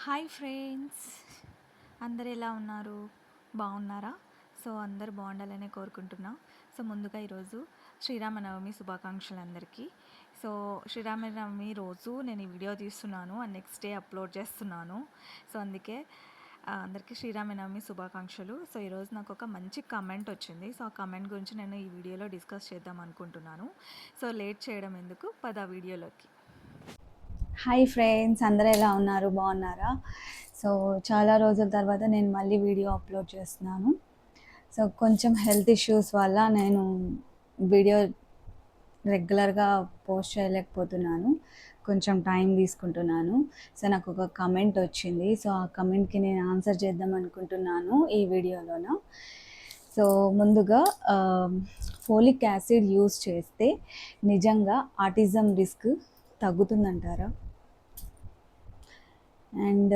Hi friends, అందరు ఎలా ఉన్నారు? బాగున్నారా? సో అందరు బాగుండాలనే కోరుకుంటున్నా. సో ముందుగా ఈరోజు శ్రీరామనవమి శుభాకాంక్షలు అందరికీ. సో శ్రీరామనవమి రోజు నేను ఈ వీడియో తీస్తున్నాను అండ్ నెక్స్ట్ డే అప్లోడ్ చేస్తున్నాను. సో అందుకే అందరికీ శ్రీరామనవమి శుభాకాంక్షలు. సో ఈరోజు నాకు ఒక మంచి కమెంట్ వచ్చింది. సో ఆ కమెంట్ గురించి నేను ఈ వీడియోలో డిస్కస్ చేద్దాం అనుకుంటున్నాను. సో లేట్ చేయడం ఎందుకు, పద వీడియోలోకి. హాయ్ ఫ్రెండ్స్, అందరూ ఎలా ఉన్నారు? బాగున్నారా? సో చాలా రోజుల తర్వాత నేను మళ్ళీ వీడియో అప్లోడ్ చేస్తున్నాను. సో కొంచెం హెల్త్ ఇష్యూస్ వల్ల నేను వీడియో రెగ్యులర్గా పోస్ట్ చేయలేకపోతున్నాను. కొంచెం టైం తీసుకుంటున్నాను. సో నాకు ఒక కమెంట్ వచ్చింది. సో ఆ కమెంట్కి నేను ఆన్సర్ చేద్దాం అనుకుంటున్నాను ఈ వీడియోలోన. సో ముందుగా ఫోలిక్ యాసిడ్ యూస్ చేస్తే నిజంగా ఆటిజం రిస్క్ తగ్గుతుందంటారా? అండ్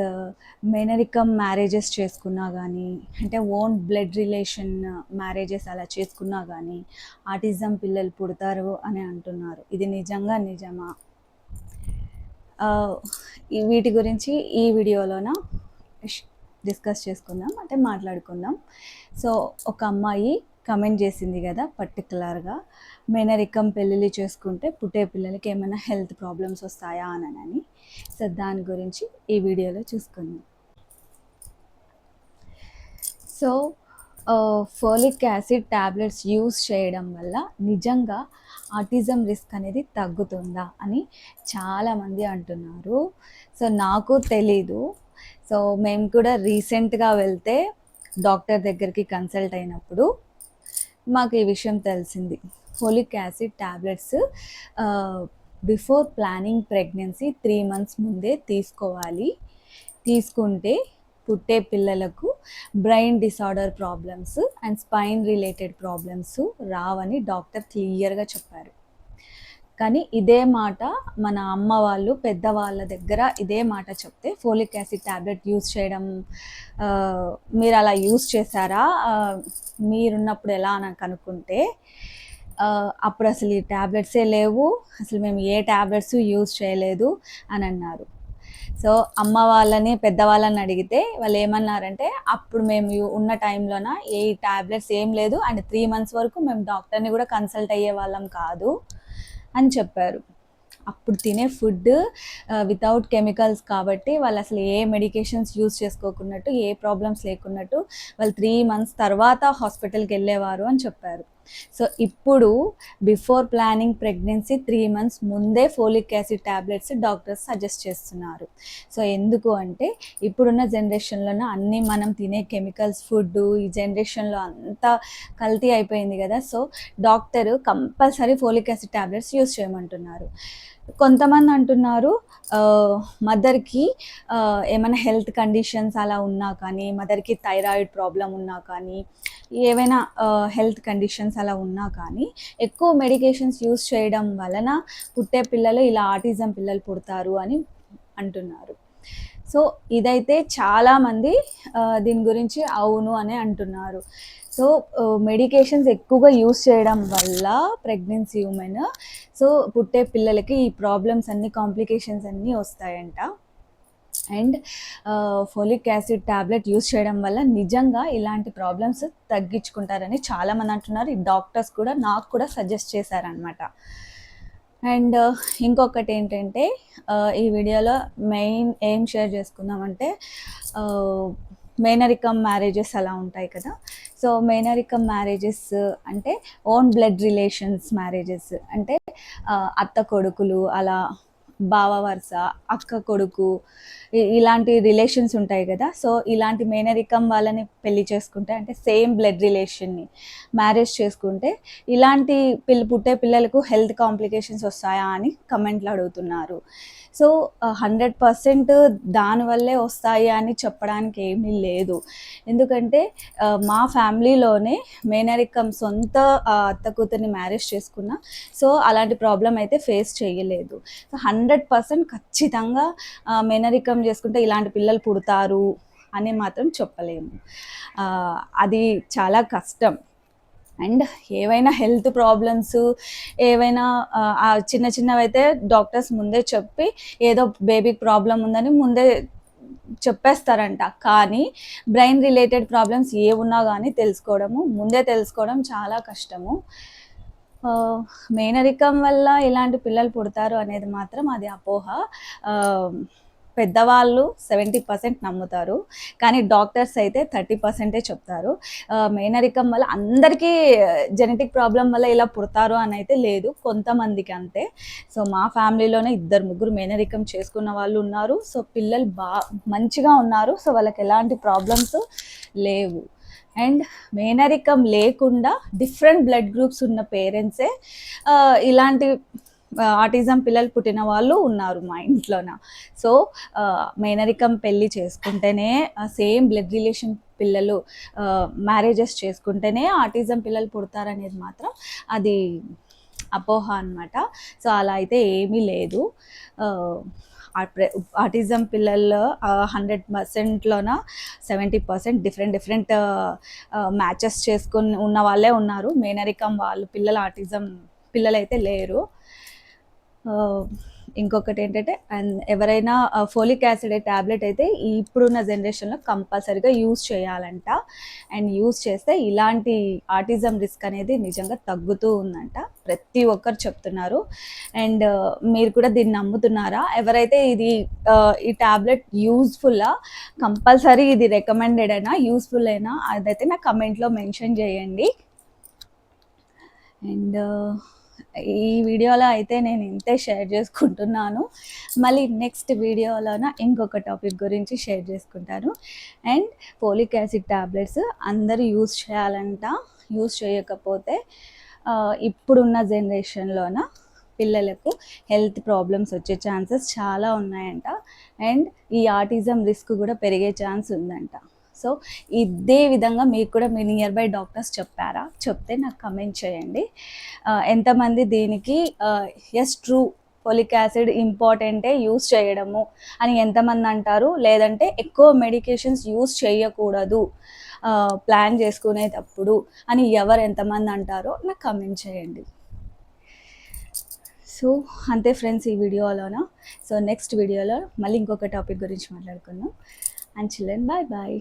మేనరికం మ్యారేజెస్ చేసుకున్నా కానీ, అంటే ఓన్ బ్లడ్ రిలేషన్ మ్యారేజెస్ అలా చేసుకున్నా కానీ ఆటిజం పిల్లలు పుడతారు అని అంటున్నారు. ఇది నిజంగా నిజమా? వీటి గురించి ఈ వీడియోలోన డిస్కస్ చేసుకుందాం, అంటే మాట్లాడుకుందాం. సో ఒక అమ్మాయి కమెంట్ చేసింది కదా, పర్టికులర్గా మేనరికం పెళ్ళిళ్ళు చేసుకుంటే పుట్టే పిల్లలకి ఏమైనా హెల్త్ ప్రాబ్లమ్స్ వస్తాయా అని. సో దాని గురించి ఈ వీడియోలో చూసుకుందాం. So folic acid tablets use చేయడం వల్ల నిజంగా ఆటిజం రిస్క్ అనేది తగ్గుతుందా అని చాలామంది అంటున్నారు. సో నాకు తెలీదు. సో మేము కూడా రీసెంట్గా వెళ్తే డాక్టర్ దగ్గరికి కన్సల్ట్ అయినప్పుడు మాకు ఈ విషయం తెలిసింది. Folic acid tablets before planning pregnancy 3 months ముందే తీసుకోవాలి. తీసుకుంటే పుట్టే పిల్లలకు brain disorder problems and spine related problems రావని డాక్టర్ క్లియర్గా చెప్పారు. కానీ ఇదే మాట మన అమ్మ వాళ్ళు, పెద్దవాళ్ళ దగ్గర ఇదే మాట చెప్తే ఫోలిక్ యాసిడ్ ట్యాబ్లెట్ యూస్ చేయడం మీరు అలా యూస్ చేశారా, మీరున్నప్పుడు ఎలా అని కనుక్కుంటే అప్పుడు అసలు ఈ ట్యాబ్లెట్సే లేవు, అసలు మేము ఏ ట్యాబ్లెట్స్ యూస్ చేయలేదు అని అన్నారు. సో అమ్మ వాళ్ళని, పెద్దవాళ్ళని అడిగితే వాళ్ళు ఏమన్నారంటే, అప్పుడు మేము ఉన్న టైంలోన ఏ ట్యాబ్లెట్స్ ఏం లేదు అండ్ 3 months వరకు మేము డాక్టర్ని కూడా కన్సల్ట్ అయ్యే వాళ్ళం కాదు అని చెప్పారు. అప్పుడు తినే ఫుడ్ వితౌట్ కెమికల్స్ కాబట్టి వాళ్ళు అసలు ఏ మెడికేషన్స్ యూస్ చేసుకోకున్నట్టు, ఏ ప్రాబ్లమ్స్ లేకున్నట్టు వాళ్ళు 3 months తర్వాత హాస్పిటల్కి వెళ్ళేవారు అని చెప్పారు. సో ఇప్పుడు బిఫోర్ ప్లానింగ్ ప్రెగ్నెన్సీ 3 months ముందే folic acid tablets doctors suggest చేస్తున్నారు. సో ఎందుకు అంటే ఇప్పుడున్న జనరేషన్లోనే అన్నీ మనం తినే కెమికల్స్ ఫుడ్, ఈ జనరేషన్లో అంతా కల్తీ అయిపోయింది కదా. So doctor compulsory folic acid tablets use చేయమంటున్నారు. కొంతమంది అంటున్నారు మదర్కి ఏమైనా హెల్త్ కండిషన్స్ అలా ఉన్నా కానీ, మదర్కి థైరాయిడ్ ప్రాబ్లం ఉన్నా కానీ, ఏవైనా హెల్త్ కండిషన్స్ అలా ఉన్నా కానీ ఎక్కువ మెడికేషన్స్ యూస్ చేయడం వలన పుట్టే పిల్లలు ఇలా ఆటిజం పిల్లలు పుడతారు అని అంటున్నారు. సో ఇదైతే చాలామంది దీని గురించి అవును అని అంటున్నారు. సో మెడికేషన్స్ ఎక్కువగా యూస్ చేయడం వల్ల ప్రెగ్నెన్సీ ఉమెన్, సో పుట్టే పిల్లలకి ఈ ప్రాబ్లమ్స్ అన్ని, కాంప్లికేషన్స్ అన్నీ వస్తాయంట. And folic acid tablet use చేయడం వల్ల నిజంగా ఇలాంటి ప్రాబ్లమ్స్ తగ్గించుకుంటారని చాలామంది అంటున్నారు. ఈ డాక్టర్స్ కూడా నాకు కూడా సజెస్ట్ చేశారనమాట. అండ్ ఇంకొకటి ఏంటంటే, ఈ వీడియోలో మెయిన్ ఏం షేర్ చేసుకుందామంటే, మేనరికం మ్యారేజెస్ అలా ఉంటాయి కదా. సో మేనరికం మ్యారేజెస్ అంటే ఓన్ బ్లడ్ రిలేషన్స్ మ్యారేజెస్, అంటే అత్త కొడుకులు, అలా బావ వరుస, అక్క కొడుకు, ఇలాంటి రిలేషన్స్ ఉంటాయి కదా. సో ఇలాంటి మేనరికం వాళ్ళని పెళ్లి చేసుకుంటే, అంటే సేమ్ బ్లడ్ రిలేషన్ని మ్యారేజ్ చేసుకుంటే ఇలాంటి పుట్టే పిల్లలకు హెల్త్ కాంప్లికేషన్స్ వస్తాయా అని కమెంట్లు అడుగుతున్నారు. సో 100% దానివల్లే వస్తాయి అని చెప్పడానికి ఏమీ లేదు. ఎందుకంటే మా ఫ్యామిలీలోనే మేనరికం సొంత అత్త కూతుర్ని మ్యారేజ్ చేసుకున్నా, సో అలాంటి ప్రాబ్లం అయితే ఫేస్ చేయలేదు. సో 100% ఖచ్చితంగా మేనరికం చేసుకుంటే ఇలాంటి పిల్లలు పుడతారు అని మాత్రం చెప్పలేము. అది చాలా కష్టం. అండ్ ఏవైనా హెల్త్ ప్రాబ్లమ్స్, ఏవైనా చిన్న చిన్నవైతే డాక్టర్స్ ముందే చెప్పి ఏదో బేబీకి ప్రాబ్లం ఉందని ముందే చెప్పేస్తారంట. కానీ బ్రెయిన్ రిలేటెడ్ ప్రాబ్లమ్స్ ఏ ఉన్నా కానీ ముందే తెలుసుకోవడం చాలా కష్టము. మేనరికం వల్ల ఇలాంటి పిల్లలు పుడతారు అనేది మాత్రం అది అపోహ. పెద్దవాళ్ళు 70% నమ్ముతారు, కానీ డాక్టర్స్ అయితే 30% చెప్తారు. మేనరికం వల్ల అందరికీ జెనెటిక్ ప్రాబ్లం వల్ల ఇలా పుడతారు అని అయితే లేదు, కొంతమందికి అంతే. సో మా ఫ్యామిలీలోనే 2-3 మేనరికం చేసుకున్న వాళ్ళు ఉన్నారు. సో పిల్లలు మంచిగా ఉన్నారు. సో వాళ్ళకి ఎలాంటి ప్రాబ్లమ్స్ లేవు. అండ్ మేనరికం లేకుండా డిఫరెంట్ బ్లడ్ గ్రూప్స్ ఉన్న పేరెంట్సే ఇలాంటి ఆటిజం పిల్లలు పుట్టిన వాళ్ళు ఉన్నారు మా ఇంట్లోన. సో మేనరికం పెళ్ళి చేసుకుంటేనే, సేమ్ బ్లడ్ రిలేషన్ పిల్లలు మ్యారేజెస్ చేసుకుంటేనే ఆటిజం పిల్లలు పుడతారనేది మాత్రం అది అపోహ అనమాట. సో అలా అయితే ఏమీ లేదు. ఆటిజం పిల్లల్లో 100%లోన 70% డిఫరెంట్ మ్యాచెస్ చేసుకుని ఉన్న వాళ్ళే ఉన్నారు. మేనరికం వాళ్ళు ఆటిజం పిల్లలైతే లేరు. ఇంకొకటి ఏంటంటే, ఎవరైనా ఫోలిక్ యాసిడ్ ట్యాబ్లెట్ అయితే ఇప్పుడున్న జనరేషన్లో కంపల్సరీగా యూజ్ చేయాలంట. అండ్ యూజ్ చేస్తే ఇలాంటి ఆటిజం రిస్క్ అనేది నిజంగా తగ్గుతూ ఉందంట, ప్రతి ఒక్కరు చెప్తున్నారు. అండ్ మీరు కూడా దీన్ని నమ్ముతున్నారా? ఎవరైతే ఈ ట్యాబ్లెట్ యూజ్ఫుల్లా, కంపల్సరీ ఇది రికమెండెడ్ అయినా యూస్ఫుల్ అయినా అదైతే నా కమెంట్లో మెన్షన్ చేయండి. అండ్ ఈ వీడియోలో అయితే నేను ఇంతే షేర్ చేసుకుంటున్నాను. మళ్ళీ నెక్స్ట్ వీడియోలోన ఇంకొక టాపిక్ గురించి షేర్ చేసుకుంటాను. అండ్ ఫోలిక్ యాసిడ్ ట్యాబ్లెట్స్ అందరూ యూజ్ చేయాలంట. యూజ్ చేయకపోతే ఇప్పుడున్న జనరేషన్లోన పిల్లలకు హెల్త్ ప్రాబ్లమ్స్ వచ్చే ఛాన్సెస్ చాలా ఉన్నాయంట. అండ్ ఈ ఆటిజం రిస్క్ కూడా పెరిగే ఛాన్స్ ఉందంట. సో ఇదే విధంగా మీకు కూడా మీ నియర్ బై డాక్టర్స్ చెప్పారా? చెప్తే నాకు కమెంట్ చేయండి. ఎంతమంది దీనికి ఎస్ ట్రూ ఫోలిక్ యాసిడ్ ఇంపార్టెంటే యూస్ చేయడము అని ఎంతమంది అంటారు, లేదంటే ఎక్కువ మెడికేషన్స్ యూస్ చేయకూడదు ప్లాన్ చేసుకునేటప్పుడు అని ఎంతమంది అంటారో నాకు కమెంట్ చేయండి. సో అంతే ఫ్రెండ్స్ ఈ వీడియోలోన. సో నెక్స్ట్ వీడియోలో మళ్ళీ ఇంకొక టాపిక్ గురించి మాట్లాడుకుందాం. And children, bye bye.